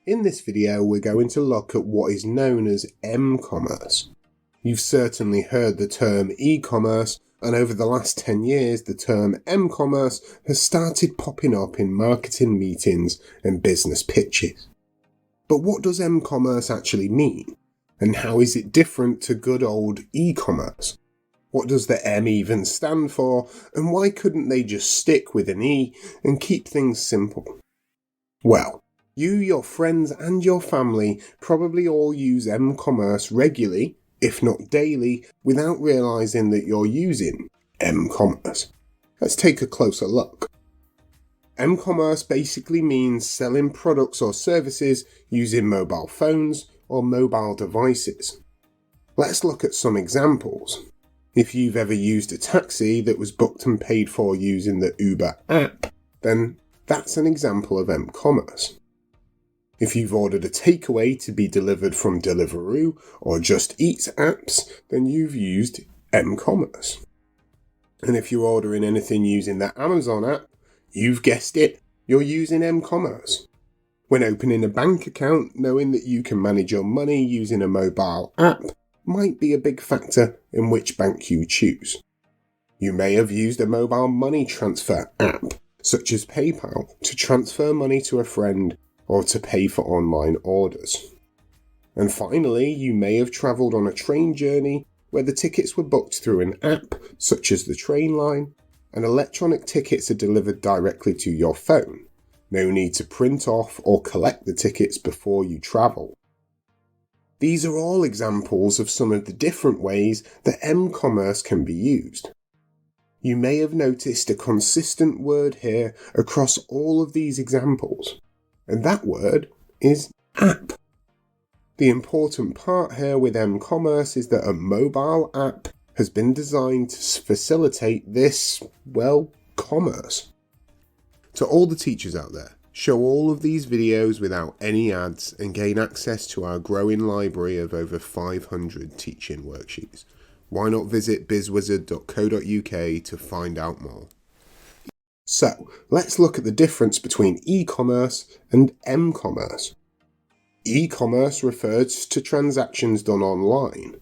In this video, we're going to look at what is known as m-commerce. You've certainly heard the term e-commerce, and over the last 10 years, the term m-commerce has started popping up in marketing meetings and business pitches. But what does m-commerce actually mean? And how is it different to good old e-commerce? What does the M even stand for? And why couldn't they just stick with an E and keep things simple? Well, you, your friends and your family probably all use m-commerce regularly, if not daily, without realising that you're using m-commerce. Let's take a closer look. M-commerce basically means selling products or services using mobile phones or mobile devices. Let's look at some examples. If you've ever used a taxi that was booked and paid for using the Uber app, then that's an example of m-commerce. If you've ordered a takeaway to be delivered from Deliveroo or Just Eat apps, then you've used m-commerce. And if you're ordering anything using the Amazon app, you've guessed it, you're using m-commerce. When opening a bank account, knowing that you can manage your money using a mobile app might be a big factor in which bank you choose. You may have used a mobile money transfer app, such as PayPal, to transfer money to a friend or to pay for online orders. And finally, you may have travelled on a train journey where the tickets were booked through an app, such as the train line, and electronic tickets are delivered directly to your phone. No need to print off or collect the tickets before you travel. These are all examples of some of the different ways that m-commerce can be used. You may have noticed a consistent word here across all of these examples, and that word is app. The important part here with m-commerce is that a mobile app has been designed to facilitate this, commerce. To all the teachers out there, show all of these videos without any ads and gain access to our growing library of over 500 teaching worksheets. Why not visit BizzWizard.co.uk to find out more? So, let's look at the difference between e-commerce and m-commerce. E-commerce refers to transactions done online.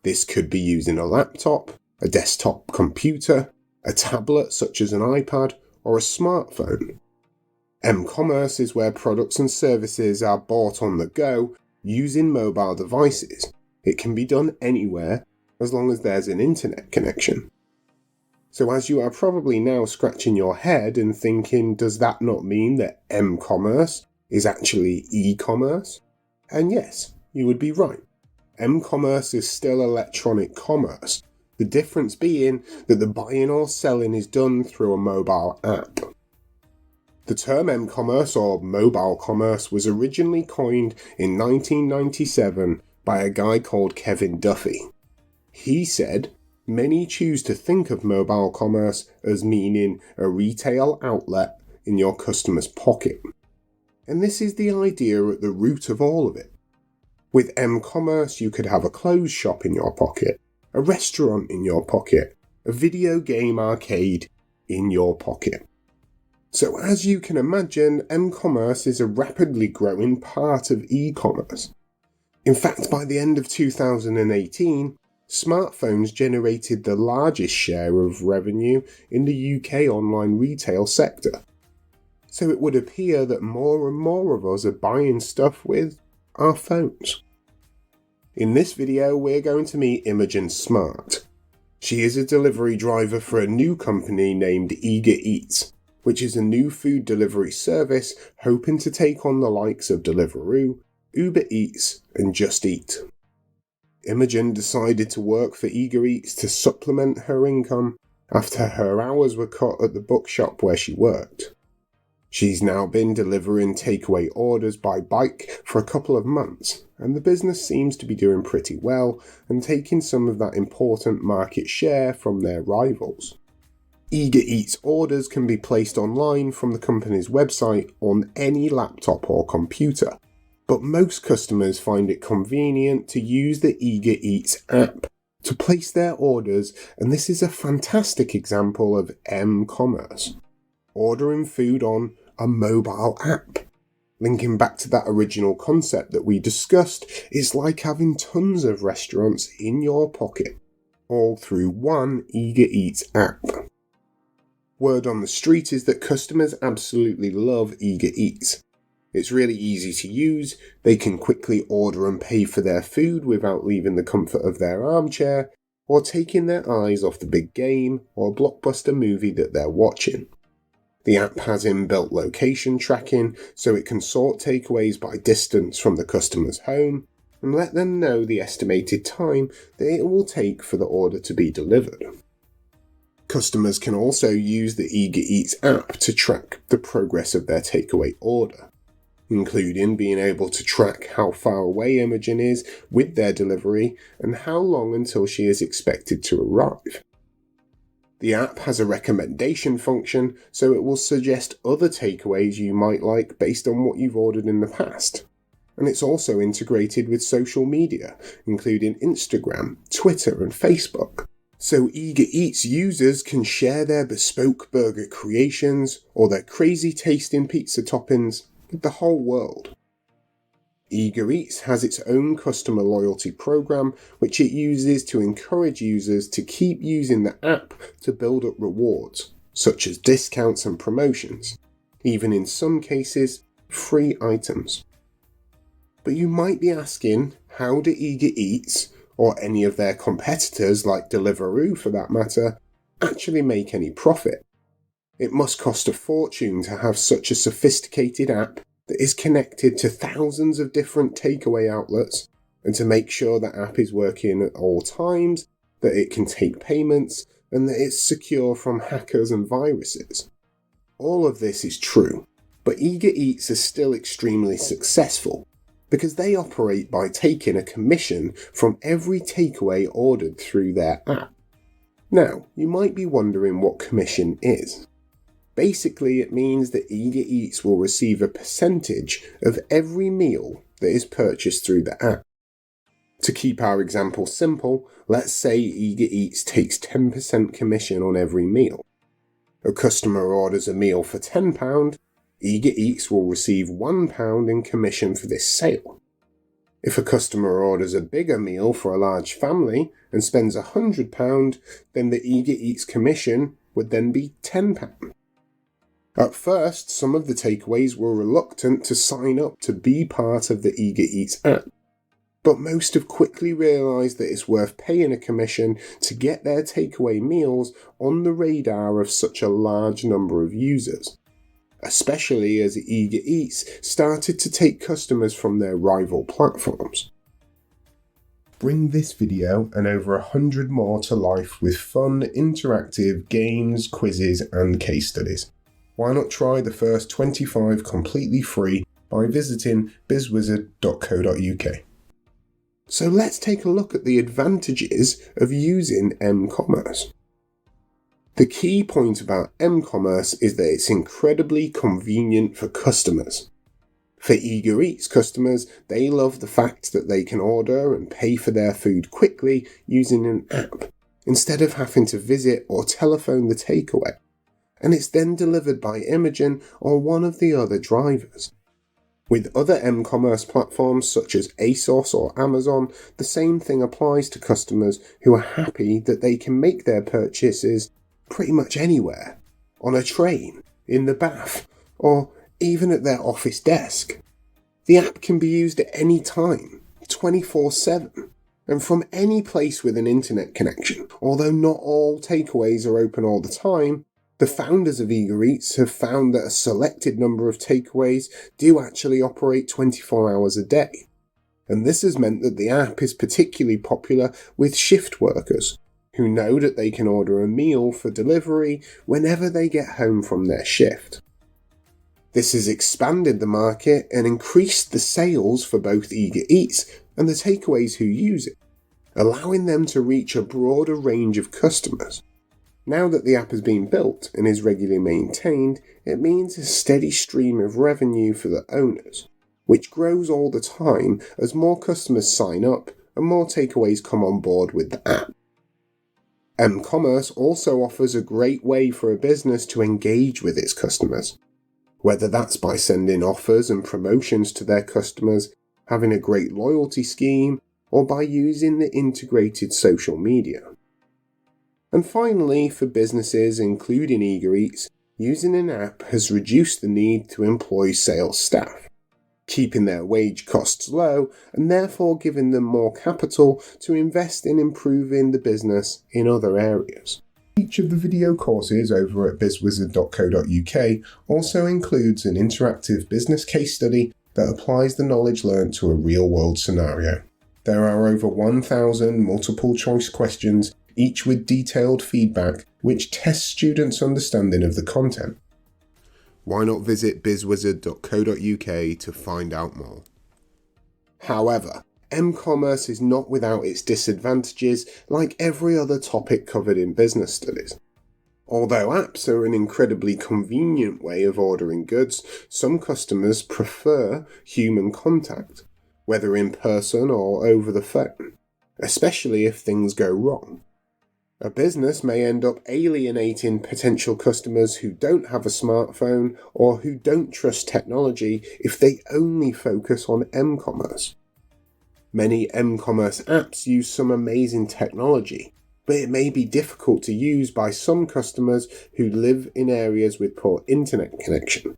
This could be using a laptop, a desktop computer, a tablet such as an iPad, or a smartphone. M-commerce is where products and services are bought on the go using mobile devices. It can be done anywhere as long as there's an internet connection. So as you are probably now scratching your head and thinking, does that not mean that m-commerce is actually e-commerce? And yes, you would be right. M-commerce is still electronic commerce, the difference being that the buying or selling is done through a mobile app. The term m-commerce or mobile commerce was originally coined in 1997 by a guy called Kevin Duffy. He said, "Many choose to think of mobile commerce as meaning a retail outlet in your customer's pocket." And this is the idea at the root of all of it. With m-commerce, you could have a clothes shop in your pocket, a restaurant in your pocket, a video game arcade in your pocket. So as you can imagine, m-commerce is a rapidly growing part of e-commerce. In fact, by the end of 2018, smartphones generated the largest share of revenue in the UK online retail sector. So it would appear that more and more of us are buying stuff with our phones. In this video, we're going to meet Imogen Smart. She is a delivery driver for a new company named Eager Eats, which is a new food delivery service hoping to take on the likes of Deliveroo, Uber Eats, and Just Eat. Imogen decided to work for Eager Eats to supplement her income after her hours were cut at the bookshop where she worked. She's now been delivering takeaway orders by bike for a couple of months, and the business seems to be doing pretty well and taking some of that important market share from their rivals. Eager Eats orders can be placed online from the company's website on any laptop or computer, but most customers find it convenient to use the Eager Eats app to place their orders, and this is a fantastic example of m-commerce. Ordering food on a mobile app. Linking back to that original concept that we discussed, it's like having tons of restaurants in your pocket, all through one Eager Eats app. Word on the street is that customers absolutely love Eager Eats. It's really easy to use, they can quickly order and pay for their food without leaving the comfort of their armchair, or taking their eyes off the big game or blockbuster movie that they're watching. The app has inbuilt location tracking, so it can sort takeaways by distance from the customer's home, and let them know the estimated time that it will take for the order to be delivered. Customers can also use the Eager Eats app to track the progress of their takeaway order, including being able to track how far away Imogen is with their delivery and how long until she is expected to arrive. The app has a recommendation function, so it will suggest other takeaways you might like based on what you've ordered in the past. And it's also integrated with social media, including Instagram, Twitter and Facebook. So Eager Eats users can share their bespoke burger creations or their crazy tasting pizza toppings with the whole world. Eager Eats has its own customer loyalty program, which it uses to encourage users to keep using the app to build up rewards, such as discounts and promotions, even in some cases, free items. But you might be asking, how do Eager Eats, or any of their competitors like Deliveroo for that matter, actually make any profit? It must cost a fortune to have such a sophisticated app that is connected to thousands of different takeaway outlets, and to make sure the app is working at all times, that it can take payments, and that it's secure from hackers and viruses. All of this is true, but Eager Eats is still extremely successful, because they operate by taking a commission from every takeaway ordered through their app. Now, you might be wondering what commission is. Basically, it means that Eager Eats will receive a percentage of every meal that is purchased through the app. To keep our example simple, let's say Eager Eats takes 10% commission on every meal. A customer orders a meal for £10, Eager Eats will receive £1 in commission for this sale. If a customer orders a bigger meal for a large family and spends £100, then the Eager Eats commission would then be £10. At first, some of the takeaways were reluctant to sign up to be part of the Eager Eats app, but most have quickly realised that it's worth paying a commission to get their takeaway meals on the radar of such a large number of users, especially as Eager Eats started to take customers from their rival platforms. Bring this video and over 100 more to life with fun, interactive games, quizzes and case studies. Why not try the first 25 completely free by visiting BizzWizard.co.uk. So let's take a look at the advantages of using m-commerce. The key point about m-commerce is that it's incredibly convenient for customers. For Eager Eats customers, they love the fact that they can order and pay for their food quickly using an app, instead of having to visit or telephone the takeaway, and it's then delivered by Imogen or one of the other drivers. With other m-commerce platforms such as ASOS or Amazon, the same thing applies to customers who are happy that they can make their purchases pretty much anywhere, on a train, in the bath, or even at their office desk. The app can be used at any time, 24/7, and from any place with an internet connection. Although not all takeaways are open all the time, the founders of Eager Eats have found that a selected number of takeaways do actually operate 24 hours a day. And this has meant that the app is particularly popular with shift workers, who know that they can order a meal for delivery whenever they get home from their shift. This has expanded the market and increased the sales for both Eager Eats and the takeaways who use it, allowing them to reach a broader range of customers. Now that the app has been built and is regularly maintained, it means a steady stream of revenue for the owners, which grows all the time as more customers sign up and more takeaways come on board with the app. M-commerce also offers a great way for a business to engage with its customers. whether that's by sending offers and promotions to their customers, having a great loyalty scheme, or by using the integrated social media. And finally, for businesses including Eager Eats, using an app has reduced the need to employ sales staff, keeping their wage costs low and therefore giving them more capital to invest in improving the business in other areas. Each of the video courses over at BizzWizard.co.uk also includes an interactive business case study that applies the knowledge learnt to a real-world scenario. There are over 1,000 multiple-choice questions, each with detailed feedback, which tests students' understanding of the content. Why not visit BizzWizard.co.uk to find out more? However, m-commerce is not without its disadvantages, like every other topic covered in business studies. Although apps are an incredibly convenient way of ordering goods, some customers prefer human contact, whether in person or over the phone, especially if things go wrong. A business may end up alienating potential customers who don't have a smartphone or who don't trust technology if they only focus on m-commerce. Many m-commerce apps use some amazing technology, but it may be difficult to use by some customers who live in areas with poor internet connection.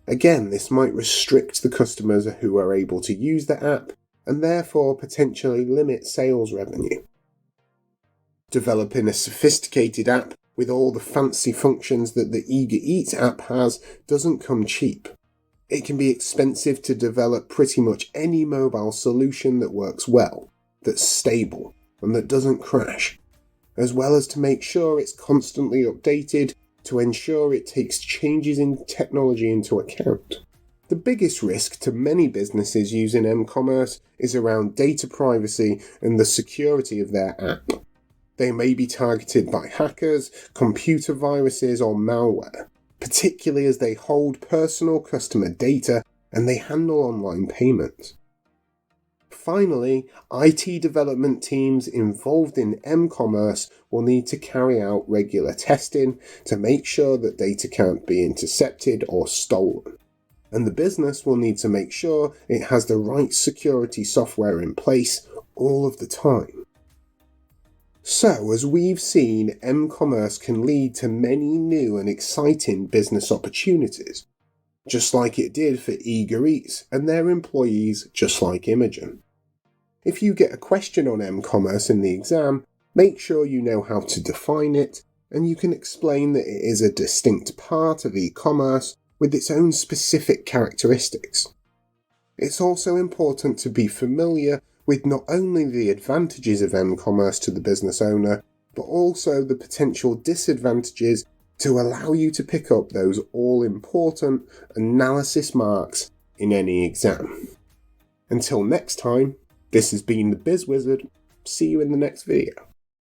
Again, this might restrict the customers who are able to use the app and therefore potentially limit sales revenue. Developing a sophisticated app with all the fancy functions that the Eager Eats app has doesn't come cheap. It can be expensive to develop pretty much any mobile solution that works well, that's stable, and that doesn't crash, as well as to make sure it's constantly updated to ensure it takes changes in technology into account. The biggest risk to many businesses using m-commerce is around data privacy and the security of their app. They may be targeted by hackers, computer viruses, or malware, particularly as they hold personal customer data and they handle online payments. Finally, IT development teams involved in m-commerce will need to carry out regular testing to make sure that data can't be intercepted or stolen. And the business will need to make sure it has the right security software in place all of the time. So, as we've seen, m-commerce can lead to many new and exciting business opportunities, just like it did for Eager Eats and their employees, just like Imogen. If you get a question on m-commerce in the exam, make sure you know how to define it, and you can explain that it is a distinct part of e-commerce with its own specific characteristics. It's also important to be familiar with not only the advantages of m-commerce to the business owner, but also the potential disadvantages to allow you to pick up those all-important analysis marks in any exam. Until next time, this has been the BizzWizard. See you in the next video.